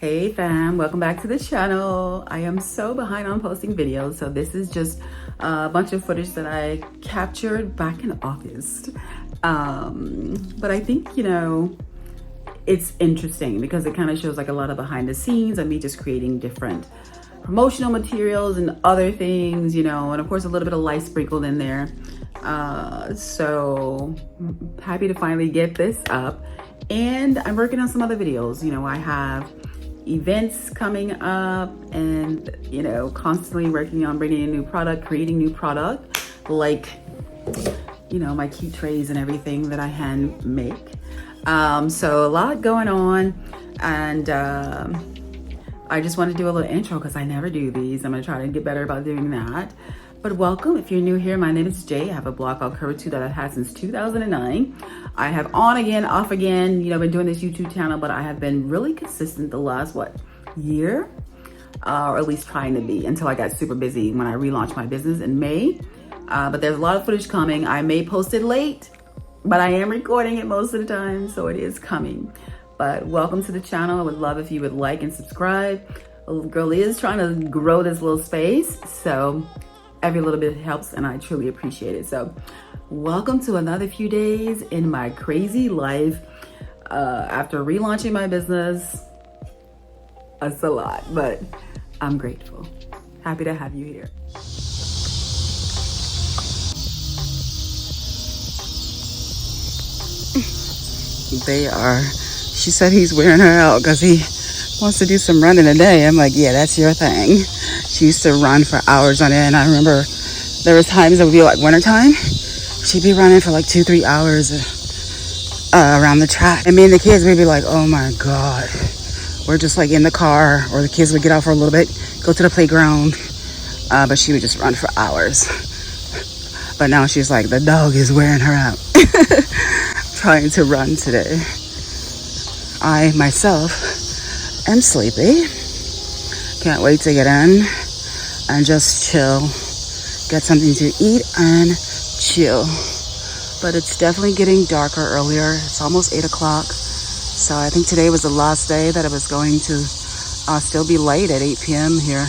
Hey fam, welcome back to the channel. I am so behind on posting videos, so this is just a bunch of footage that I captured back in August. But I think, it's interesting because it kind of shows like a lot of behind the scenes of me just creating different promotional materials and other things, and of course a little bit of life sprinkled in there. So happy to finally get this up, and I'm working on some other videos. I have events coming up and constantly working on bringing in new product, creating new product, like my key trays and everything that I hand make. So a lot going on, and I just want to do a little intro because I never do these. I'm gonna try to get better about doing that. But welcome. If you're new here, my name is Jay. I have a blog called Curve2 that I've had since 2009. I have on again, off again, been doing this YouTube channel, but I have been really consistent the last, year? Or at least trying to be, until I got super busy when I relaunched my business in May. But there's a lot of footage coming. I may post it late, but I am recording it most of the time, so it is coming. But welcome to the channel. I would love if you would like and subscribe. A little girl is trying to grow this little space, so every little bit helps, and I truly appreciate it. So welcome to another few days in my crazy life. After relaunching my business, it's a lot, but I'm grateful. Happy to have you here. She said he's wearing her out because he wants to do some running today. I'm like, yeah, that's your thing. She used to run for hours on end. I remember there was times it would be like wintertime. She'd be running for like 2-3 hours around the track. And me and the kids would be like, oh my God. We're just like in the car, or the kids would get out for a little bit, go to the playground. But she would just run for hours. But now she's like, the dog is wearing her out. Trying to run today. I myself am sleepy. Can't wait to get in and just chill, get something to eat and chill. But it's definitely getting darker earlier. It's almost 8 o'clock. So I think today was the last day that I was going to still be light at 8 p.m. here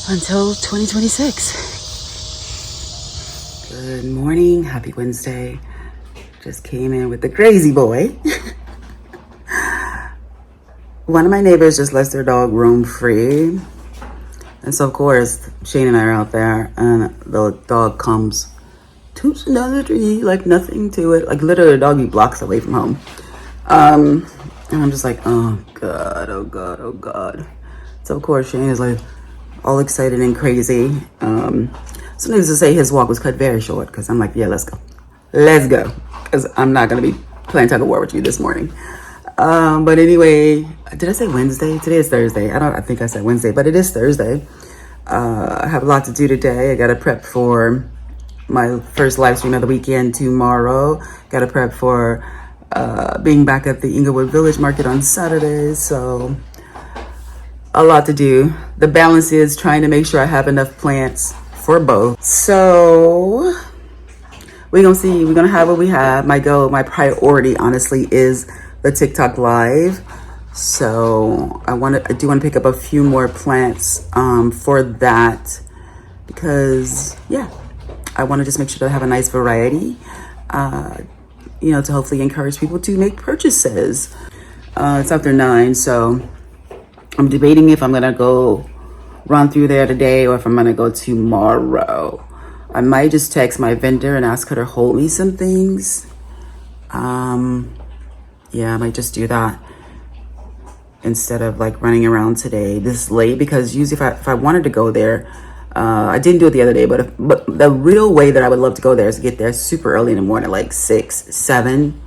until 2026. Good morning, happy Wednesday. Just came in with the crazy boy. One of my neighbors just lets their dog roam free. And so of course, Shane and I are out there, and the dog comes, toots down the tree, like nothing to it. Like literally the dog be blocks away from home. And I'm just like, oh God, oh God, oh God. So of course Shane is like all excited and crazy. So needless to say, his walk was cut very short because I'm like, yeah, let's go. Let's go. Because I'm not going to be playing tug of war with you this morning. But anyway, did I say Wednesday? Today is Thursday. I think I said Wednesday, but it is Thursday. I have a lot to do today. I got to prep for my first live stream of the weekend tomorrow. Got to prep for being back at the Inglewood Village Market on Saturday. So a lot to do. The balance is trying to make sure I have enough plants for both. So we're going to see. We're going to have what we have. My my priority, honestly, is the TikTok live. So I do want to pick up a few more plants for that, because yeah, I want to just make sure that I have a nice variety, to hopefully encourage people to make purchases. It's after 9, so I'm debating if I'm gonna go run through there today or if I'm gonna go tomorrow. I might just text my vendor and ask her to hold me some things. Yeah, I might just do that instead of like running around today this late, because usually if I wanted to go there, I didn't do it the other day, but the real way that I would love to go there is to get there super early in the morning, like 6, 7,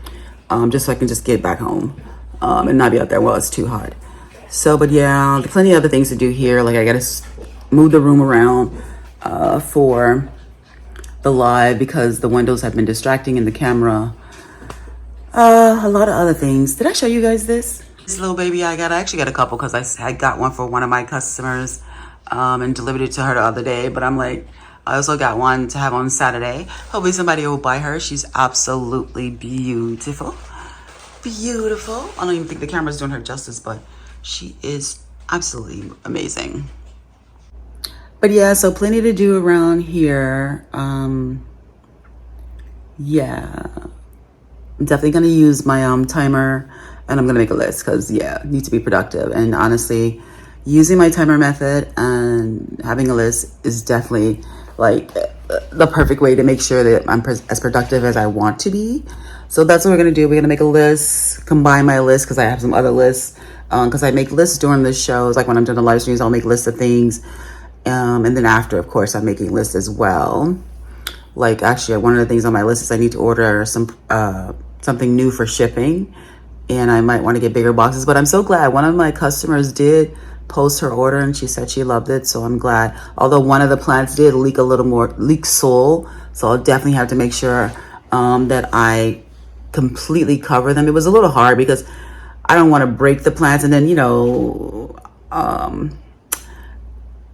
just so I can just get back home and not be out there while it's too hot. So, but yeah, plenty of other things to do here. Like I gotta move the room around for the live because the windows have been distracting in the camera. A lot of other things. Did I show you guys this? This little baby I actually got a couple because I got one for one of my customers and delivered it to her the other day. But I'm like, I also got one to have on Saturday. Hopefully somebody will buy her. She's absolutely beautiful. Beautiful. I don't even think the camera's doing her justice, but She is absolutely amazing. But yeah, so plenty to do around here. Yeah, I'm definitely gonna use my timer, and I'm gonna make a list because yeah, I need to be productive. And honestly, using my timer method and having a list is definitely like the perfect way to make sure that I'm as productive as I want to be. So that's what we're gonna do. We're gonna make a list, combine my list because I have some other lists. Because I make lists during the shows, like when I'm doing the live streams, I'll make lists of things. And then after, of course, I'm making lists as well. Like actually, one of the things on my list is I need to order something new for shipping, and I might want to get bigger boxes. But I'm so glad one of my customers did post her order, and she said she loved it. So I'm glad. Although one of the plants did leak a little more, leak soil, so I'll definitely have to make sure that I completely cover them. It was a little hard because I don't want to break the plants, and then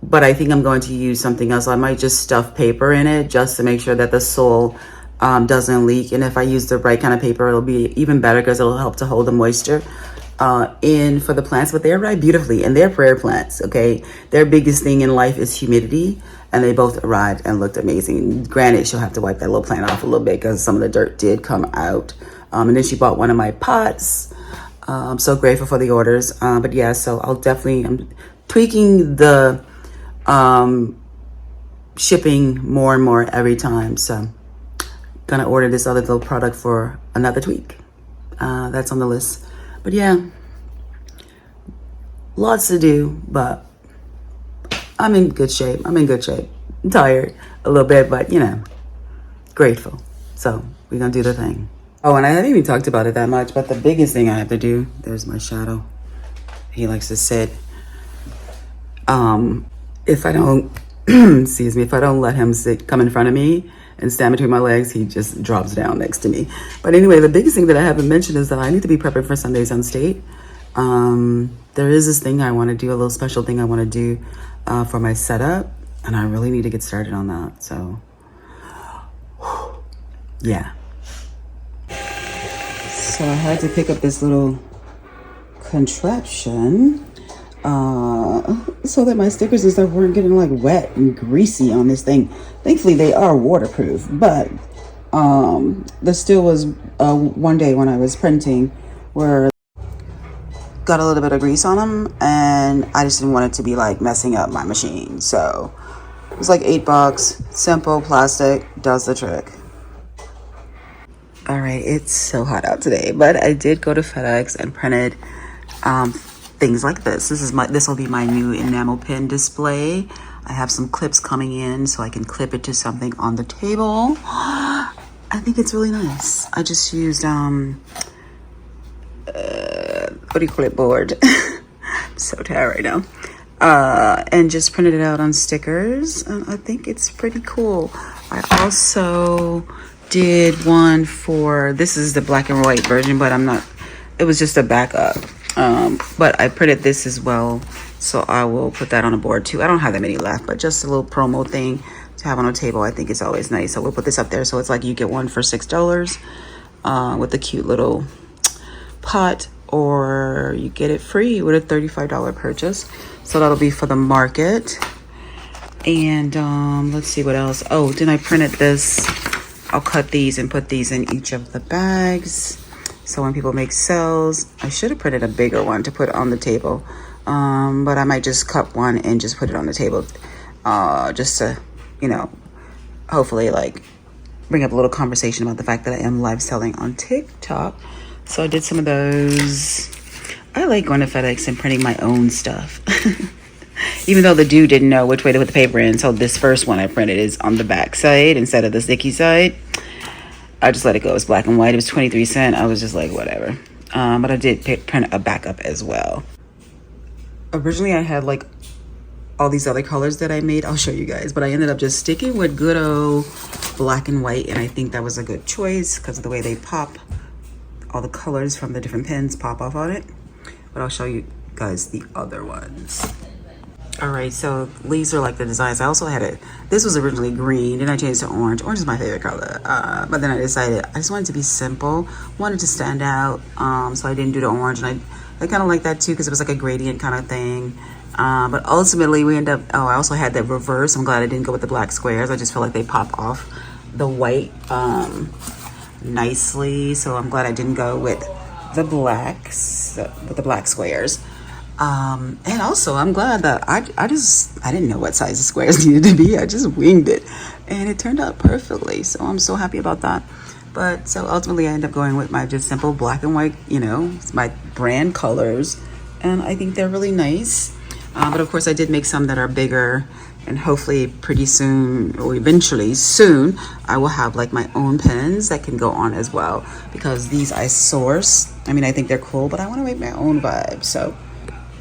but I think I'm going to use something else. I might just stuff paper in it just to make sure that the soil doesn't leak. And if I use the right kind of paper, it'll be even better because it'll help to hold the moisture in for the plants. But they arrive beautifully, and they're prayer plants, okay? Their biggest thing in life is humidity, and they both arrived and looked amazing. Granted, she'll have to wipe that little plant off a little bit because some of the dirt did come out. And then she bought one of my pots. I'm so grateful for the orders. But yeah, so I'm tweaking the shipping more and more every time. So gonna order this other little product for another tweak. That's on the list. But yeah, lots to do, but I'm in good shape. I'm tired a little bit, but grateful. So we're gonna do the thing. Oh, and I haven't even talked about it that much, but the biggest thing I have to do, there's my shadow. He likes to sit. If I don't, excuse me, if I don't let him come in front of me and stand between my legs, he just drops down next to me. But anyway, the biggest thing that I haven't mentioned is that I need to be prepping for Sundays on State. There is this thing I want to do, a little special thing I want to do for my setup, and I really need to get started on that. So, yeah. So I had to pick up this little contraption so that my stickers and stuff weren't getting like wet and greasy on this thing. Thankfully they are waterproof, but there still was one day when I was printing where got a little bit of grease on them, and I just didn't want it to be like messing up my machine. So it was like $8, simple plastic, does the trick. All right, it's so hot out today, but I did go to FedEx and printed things like this. This will be my new enamel pin display. I have some clips coming in so I can clip it to something on the table. I think it's really nice. I just used what do you call it, board. I'm so tired right now. And just printed it out on stickers. And I think it's pretty cool. I also did one for, this is the black and white version, but it was just a backup. But I printed this as well, so I will put that on a board too. I don't have that many left, but just a little promo thing to have on a table. I think it's always nice. So we'll put this up there. So it's like you get one for $6 with a cute little pot, or you get it free with a $35 purchase. So that'll be for the market. And let's see what else. Oh, then I printed this. I'll cut these and put these in each of the bags. So when people make sales, I should have printed a bigger one to put on the table. But I might just cut one and just put it on the table. Just to, hopefully like bring up a little conversation about the fact that I am live selling on TikTok. So I did some of those. I like going to FedEx and printing my own stuff. Even though the dude didn't know which way to put the paper in. So this first one I printed is on the back side instead of the sticky side. I just let it go. It's black and white. It was 23 cents. I was just like, whatever. But I did print a backup as well. Originally, I had like all these other colors that I made. I'll show you guys. But I ended up just sticking with good old black and white. And I think that was a good choice because of the way they pop. All the colors from the different pens pop off on it. But I'll show you guys the other ones. All right, so these are like the designs. I also had this was originally green, then I changed to orange. Orange is my favorite color. But then I decided I just wanted to be simple, wanted to stand out. So I didn't do the orange, and I kind of like that too because it was like a gradient kind of thing. But ultimately we end up, oh, I also had that reverse. I'm glad I didn't go with the black squares. I just feel like they pop off the white nicely. So I'm glad I didn't go with the blacks, with the black squares. And also I'm glad that I didn't know what size the squares needed to be. I just winged it and it turned out perfectly. So I'm so happy about that. But so ultimately I end up going with my just simple black and white, you know, it's my brand colors. And I think they're really nice. But of course I did make some that are bigger, and hopefully pretty soon, or eventually soon, I will have like my own pens that can go on as well, because these I source. I mean, I think they're cool, but I want to make my own vibe. So,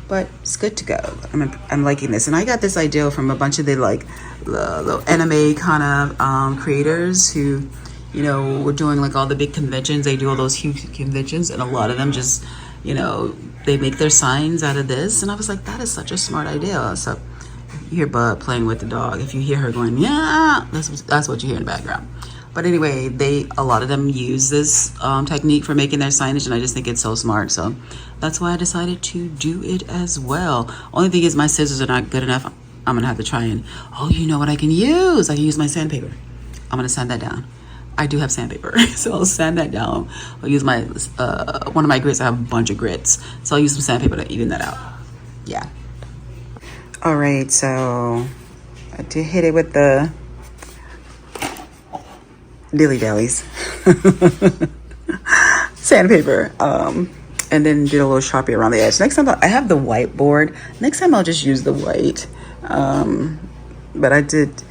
but it's good to go. I'm liking this. And I got this idea from a bunch of the like little anime kind of creators who, you know, we're doing like all the big conventions. They do all those huge conventions, and a lot of them just, you know, they make their signs out of this. And I was like, that is such a smart idea. So you hear Bud playing with the dog. If you hear her going, yeah, that's what you hear in the background. But anyway, a lot of them use this technique for making their signage, and I just think it's so smart. So that's why I decided to do it as well. Only thing is my scissors are not good enough. I'm gonna have to try and, oh, you know what I can use? I can use my sandpaper. I'm gonna sand that down. I do have sandpaper, so I'll sand that down. I'll use my, one of my grits. I have a bunch of grits, so I'll use some sandpaper to even that out. Yeah. All right, so I did hit it with the dilly dallies sandpaper, and then did a little Sharpie around the edge. Next time I have the whiteboard. Next time I'll just use the white. But I think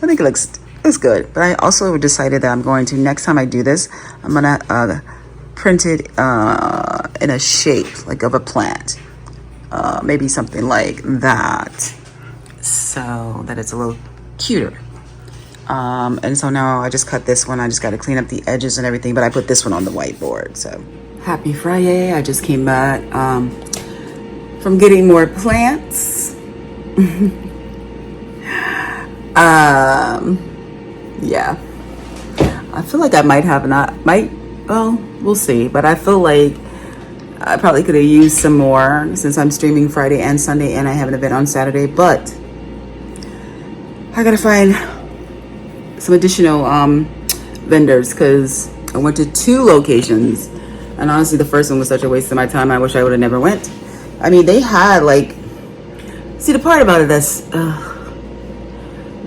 it looks good. But I also decided that I'm going to, next time I do this, I'm gonna print it in a shape like of a plant, maybe something like that, so that it's a little cuter. And so now I just cut this one. I just got to clean up the edges and everything, but I put this one on the whiteboard. So happy Friday. I just came back from getting more plants. Yeah, I feel like I well, we'll see, but I feel like I probably could have used some more since I'm streaming Friday and Sunday and I have an event on Saturday, but I gotta find some additional vendors because I went to 2 locations, and honestly the first one was such a waste of my time. I wish I would have never went. I mean, they had like, see, the part about it is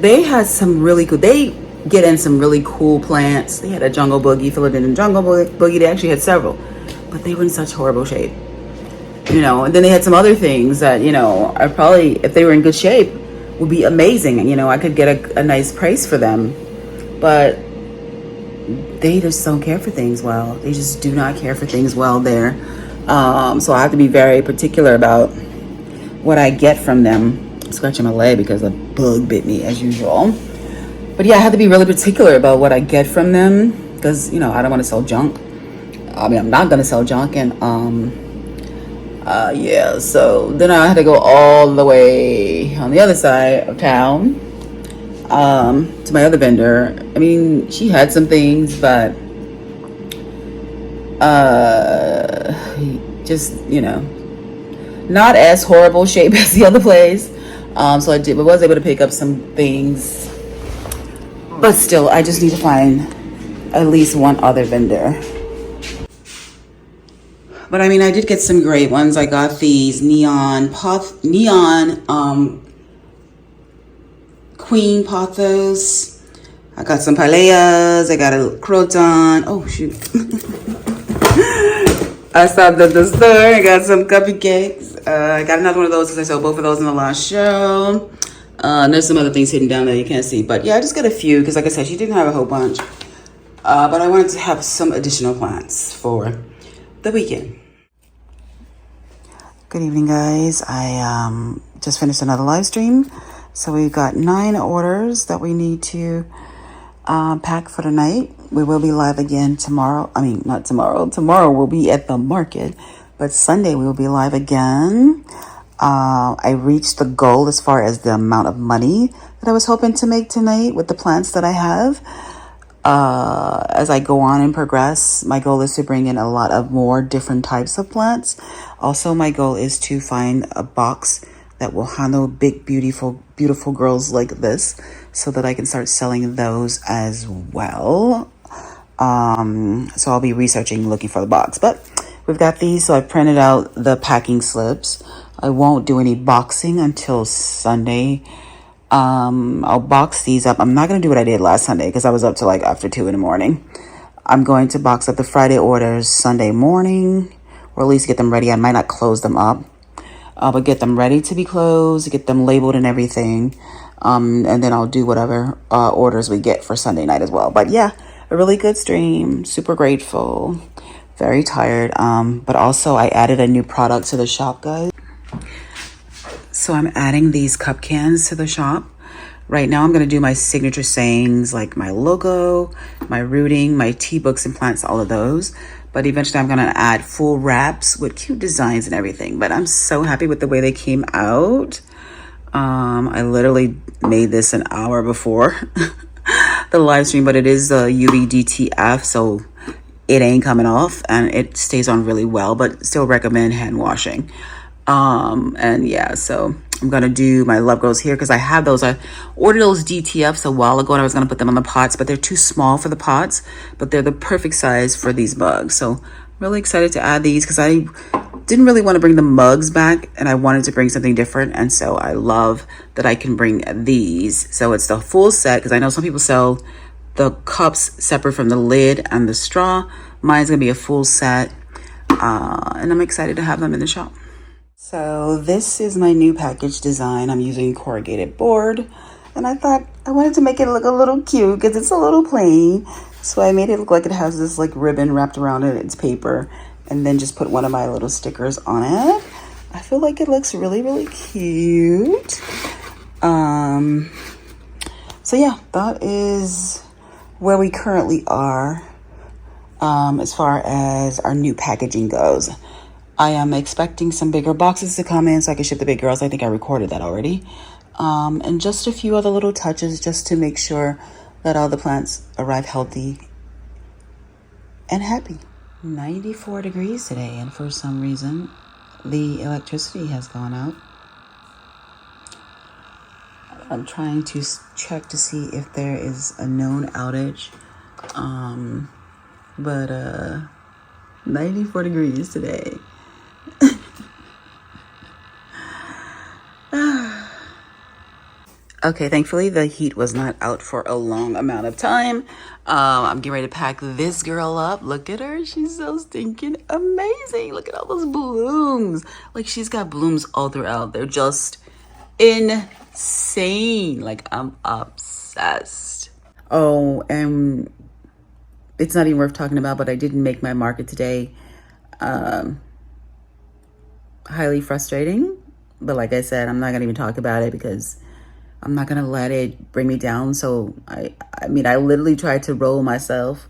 they had some really cool, they get in some really cool plants. They had a jungle boogie, philodendron jungle boogie. They actually had several, but they were in such horrible shape, you know. And then they had some other things that, you know, I probably, if they were in good shape, would be amazing. You know, I could get a nice price for them, but they just don't care for things well. They just do not care for things well there. So I have to be very particular about what I get from them. I'm scratching my leg because a bug bit me as usual. But yeah, I have to be really particular about what I get from them because, you know, I don't want to sell junk. I mean, I'm not going to sell junk. And yeah, so then I had to go all the way on the other side of town to my other vendor. I mean, she had some things, but just, you know, not as horrible shape as the other place. So I was able to pick up some things, but still, I just need to find at least one other vendor. But I mean, I did get some great ones. I got these neon queen pothos. I got some paleas. I got a croton. Oh shoot! I stopped at the store. I got some cupcakes. I got another one of those because I sold both of those in the last show. There's some other things hidden down there you can't see, but yeah, I just got a few because, like I said, she didn't have a whole bunch. But I wanted to have some additional plants for the weekend. Good evening, guys. I just finished another live stream. So we've got 9 orders that we need to pack for tonight. We will be live again tomorrow. I mean, not tomorrow. Tomorrow we'll be at the market, but Sunday we will be live again. I reached the goal as far as the amount of money that I was hoping to make tonight with the plants that I have. As I go on and progress, my goal is to bring in a lot of more different types of plants. Also, my goal is to find a box that will handle big, beautiful girls like this so that I can start selling those as well. So I'll be researching, looking for the box. But we've got these, so I printed out the packing slips. I won't do any boxing until Sunday. I'll box these up. I'm not going to do what I did last Sunday because I was up to like after 2 in the morning. I'm going to box up the Friday orders Sunday morning, or at least get them ready. I might not close them up, but get them ready to be closed, get them labeled and everything. And then I'll do whatever orders we get for Sunday night as well. But yeah, a really good stream. Super grateful. Very tired. But also I added a new product to the shop, guys. So I'm adding these cup cans to the shop. Right now I'm going to do my signature sayings, like my logo, my rooting, my tea books and plants, all of those. But eventually I'm going to add full wraps with cute designs and everything. But I'm so happy with the way they came out. I literally made this an hour before the live stream, but it is a UV-DTF, so it ain't coming off and it stays on really well, but still recommend hand washing. And yeah, so I'm going to do my Love Girls here because I have those. I ordered those DTFs a while ago and I was going to put them on the pots, but they're too small for the pots, but they're the perfect size for these mugs. So I'm really excited to add these because I didn't really want to bring the mugs back and I wanted to bring something different. And so I love that I can bring these. So it's the full set because I know some people sell the cups separate from the lid and the straw. Mine's going to be a full set. And I'm excited to have them in the shop. So this is my new package design. I'm using corrugated board and I thought I wanted to make it look a little cute because it's a little plain. So I made it look like it has this like ribbon wrapped around it. It's paper, and then just put one of my little stickers on it. I feel like it looks really, really cute. So yeah, that is where we currently are as far as our new packaging goes. I am expecting some bigger boxes to come in so I can ship the big girls. I think I recorded that already. And just a few other little touches just to make sure that all the plants arrive healthy and happy. 94 degrees today, and for some reason, the electricity has gone out. I'm trying to check to see if there is a known outage. But 94 degrees today. Okay, thankfully the heat was not out for a long amount of time. I'm getting ready to pack this girl up. Look at her. She's so stinking amazing. Look at all those blooms. Like, she's got blooms all throughout. They're just insane. Like, I'm obsessed. Oh, and it's not even worth talking about, but I didn't make my market today. Highly frustrating. But like I said, I'm not going to even talk about it because I'm not going to let it bring me down. So I mean, I literally tried to roll myself.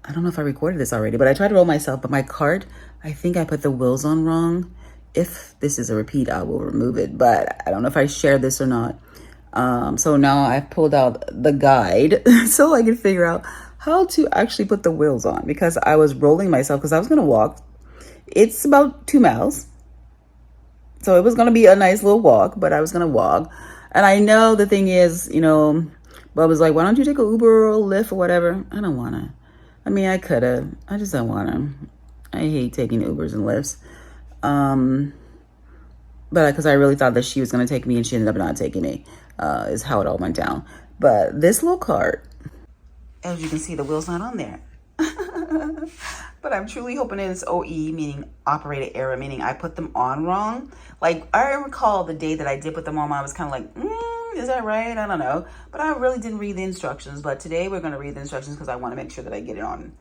I don't know if I recorded this already, but I tried to roll myself, but my cart, I think I put the wheels on wrong. If this is a repeat, I will remove it, but I don't know if I shared this or not. So now I pulled out the guide so I can figure out how to actually put the wheels on, because I was rolling myself because I was going to walk. It's about 2 miles. So it was going to be a nice little walk, but I was going to walk. And I know the thing is, you know, Bub was like, why don't you take an Uber or a Lyft or whatever? I don't want to. I mean, I could have. I just don't want to. I hate taking Ubers and Lyfts. But because I really thought that she was going to take me and she ended up not taking me, is how it all went down. But this little cart, as you can see, the wheel's not on there. But I'm truly hoping it's OE, meaning operated error, meaning I put them on wrong. Like, I recall the day that I did put them on, I was kind of like, is that right? I don't know. But I really didn't read the instructions. But today we're going to read the instructions because I want to make sure that I get it on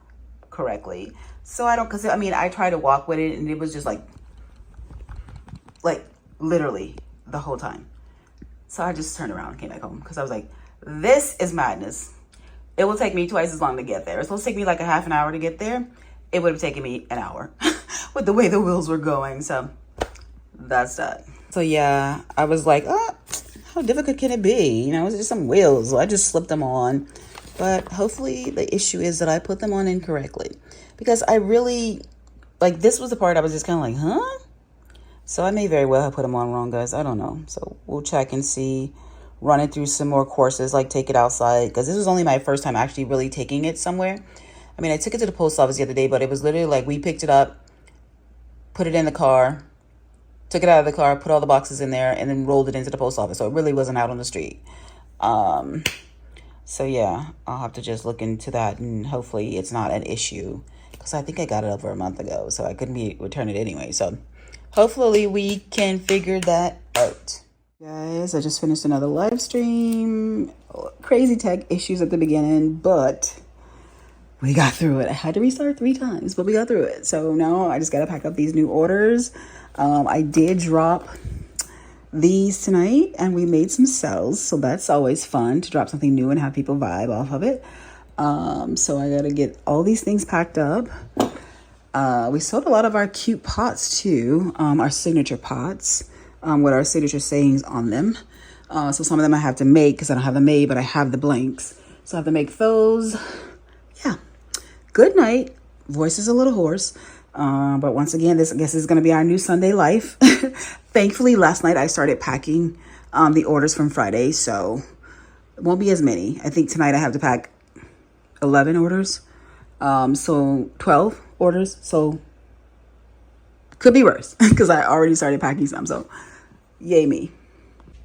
correctly. So I don't, because I mean, I tried to walk with it and it was just like literally the whole time. So I just turned around and came back home because I was like, this is madness. It will take me twice as long to get there. It's supposed to take me like a half an hour to get there. It would have taken me an hour with the way the wheels were going. So that's that. So yeah, I was like, oh, how difficult can it be? You know, it's just some wheels. So I just slipped them on But hopefully the issue is that I put them on incorrectly, because I really, like, this was the part I was just kind of like, huh? So I may very well have put them on wrong, guys. I don't know. So we'll check and see, run it through some more courses, like take it outside, because this was only my first time actually really taking it somewhere. I mean, I took it to the post office the other day, but it was literally like we picked it up, put it in the car, took it out of the car, put all the boxes in there, and then rolled it into the post office. So it really wasn't out on the street. So yeah, I'll have to just look into that, and hopefully it's not an issue, because I think I got it over a month ago, so I couldn't return it anyway. So hopefully we can figure that out. Guys, I just finished another live stream. Crazy tech issues at the beginning, but we got through it. I had to restart 3 times, but we got through it. So now I just got to pack up these new orders. I did drop these tonight, and we made some sales, so that's always fun to drop something new and have people vibe off of it. So I got to get all these things packed up. We sold a lot of our cute pots too, our signature pots, with our signature sayings on them. So some of them I have to make because I don't have them made, but I have the blanks. So I have to make those. Yeah. Good night. Voice is a little hoarse. But once again, this, I guess, is going to be our new Sunday life. Thankfully, last night I started packing the orders from Friday, so it won't be as many. I think tonight I have to pack 11 orders. So 12 orders. So could be worse because I already started packing some. So yay me.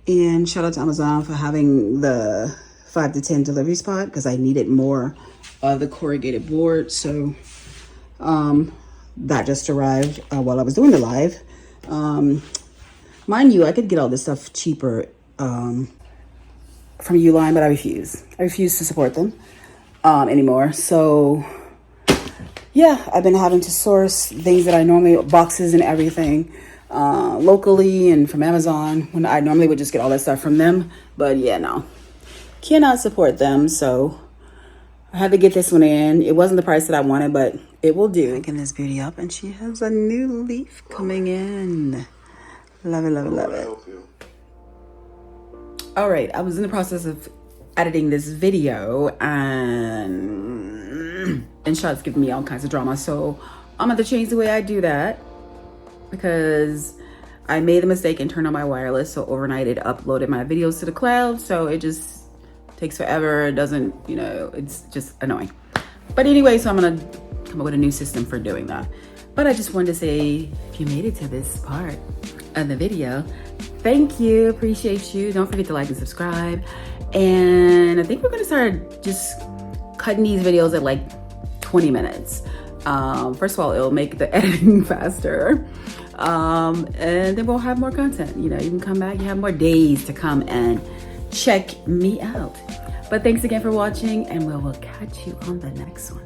And shout out to Amazon for having the 5 to 10 delivery spot, because I needed more of the corrugated board. So that just arrived while I was doing the live. Mind you, I could get all this stuff cheaper from Uline, but I refuse. I refuse to support them anymore. So yeah, I've been having to source things that I normally, boxes and everything, locally and from Amazon, when I normally would just get all that stuff from them. But yeah, no, cannot support them. So I had to get this one in. It wasn't the price that I wanted, but it will do. Picking this beauty up, and she has a new leaf coming in. Love it, love it, love it. All right, I was in the process of editing this video, and InShot's giving me all kinds of drama. So I'm going to change the way I do that, because I made a mistake and turned on my wireless. So overnight it uploaded my videos to the cloud. So it just takes forever. It doesn't, you know, it's just annoying. But anyway, so I'm going to come up with a new system for doing that. But I just wanted to say, if you made it to this part of the video, thank you, appreciate you. Don't forget to like and subscribe. And I think we're gonna start just cutting these videos at like 20 minutes. First of all, it'll make the editing faster. And then we'll have more content. You know, you can come back, you have more days to come and check me out. But thanks again for watching, and we will catch you on the next one.